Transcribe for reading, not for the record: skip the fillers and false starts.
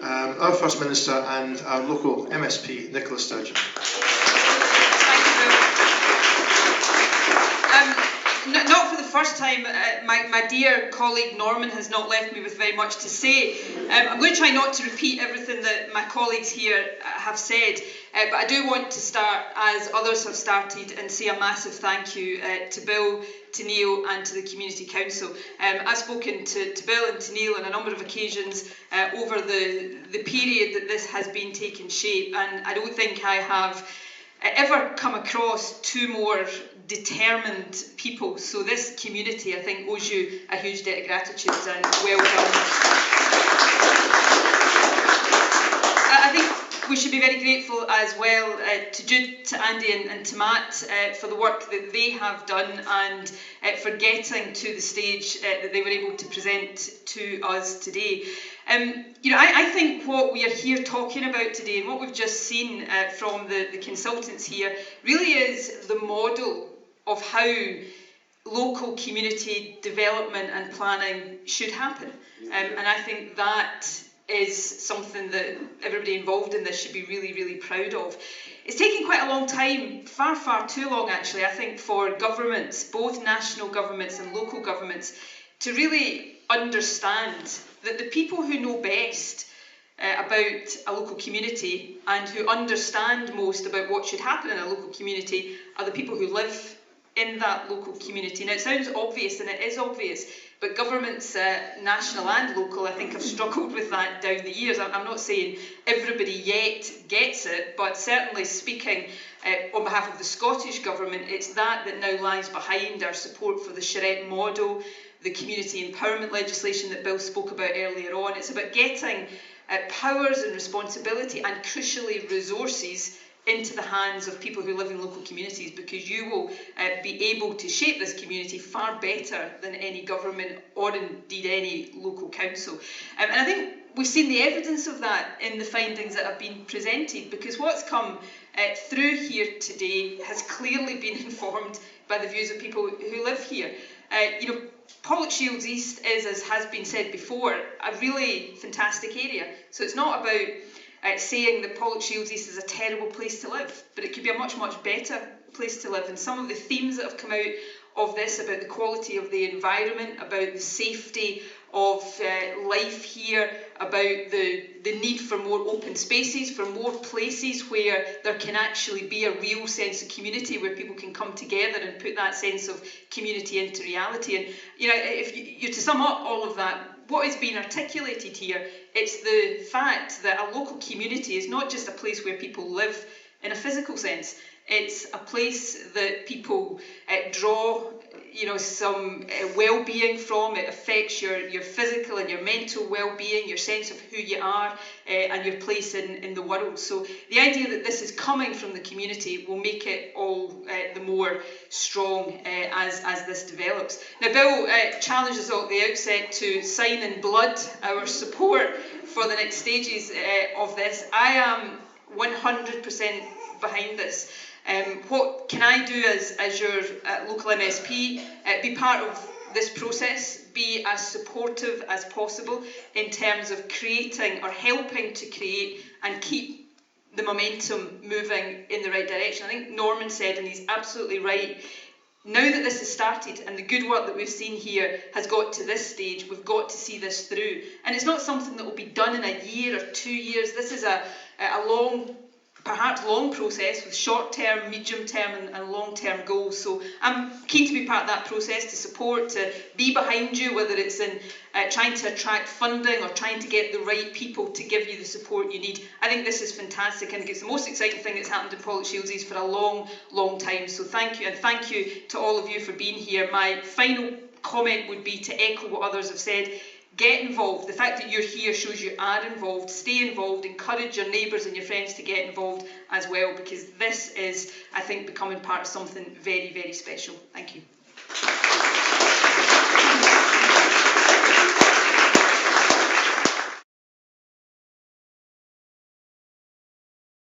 our First Minister and our local MSP, Nicola Sturgeon. Thank you, Bill. Not for the first time, my dear colleague Norman has not left me with very much to say. I'm going to try not to repeat everything that my colleagues here have said, but I do want to start, as others have started, and say a massive thank you to Bill, to Neil and to the Community Council. I've spoken to Bill and to Neil on a number of occasions over the period that this has been taking shape, and I don't think I have ever come across two more determined people. So this community, I think, owes you a huge debt of gratitude, and well done. I think we should be very grateful as well to Jude, to Andy and to Matt for the work that they have done, and for getting to the stage that they were able to present to us today. I think what we are here talking about today, and what we've just seen from the consultants here, really is the model of how local community development and planning should happen. And I think that is something that everybody involved in this should be really, really proud of. It's taken quite a long time, far, far too long actually, I think, for governments, both national governments and local governments, to really understand that the people who know best about a local community and who understand most about what should happen in a local community are the people who live in that local community. Now, it sounds obvious, and it is obvious, but governments, national and local, I think have struggled with that down the years. I'm not saying everybody yet gets it, but certainly speaking on behalf of the Scottish Government, it's that now lies behind our support for the Charrette model, the community empowerment legislation that Bill spoke about earlier on. It's about getting powers and responsibility, and crucially resources, into the hands of people who live in local communities, because you will be able to shape this community far better than any government or indeed any local council. And I think we've seen the evidence of that in the findings that have been presented, because what's come through here today has clearly been informed by the views of people who live here. Pollokshields East is, as has been said before, a really fantastic area. So it's not about saying that Pollokshields East is a terrible place to live, but it could be a much, much better place to live. And some of the themes that have come out of this, about the quality of the environment, about the safety of life here, about the need for more open spaces, for more places where there can actually be a real sense of community, where people can come together and put that sense of community into reality. And if you're to sum up all of that, what is being articulated here, it's the fact that a local community is not just a place where people live in a physical sense. It's a place that people draw some well-being from. It affects your physical and your mental well-being, your sense of who you are, and your place in the world. So the idea that this is coming from the community will make it all the more strong as this develops. Now, Bill challenged us all at the outset to sign in blood our support for the next stages of this. I am 100% behind this. What can I do as your local MSP? Be part of this process, be as supportive as possible in terms of creating or helping to create and keep the momentum moving in the right direction. I think Norman said, and he's absolutely right, now that this has started and the good work that we've seen here has got to this stage, we've got to see this through. And it's not something that will be done in a year or 2 years. This is a long, perhaps long process with short-term, medium-term and long-term goals. So I'm keen to be part of that process, to support, to be behind you, whether it's in trying to attract funding or trying to get the right people to give you the support you need. I think this is fantastic. I think it's the most exciting thing that's happened in Pollokshields East for a long, long time. So thank you, and thank you to all of you for being here. My final comment would be to echo what others have said. Get involved. The fact that you're here shows you are involved. Stay involved. Encourage your neighbours and your friends to get involved as well, because this is, I think, becoming part of something very, very special. Thank you.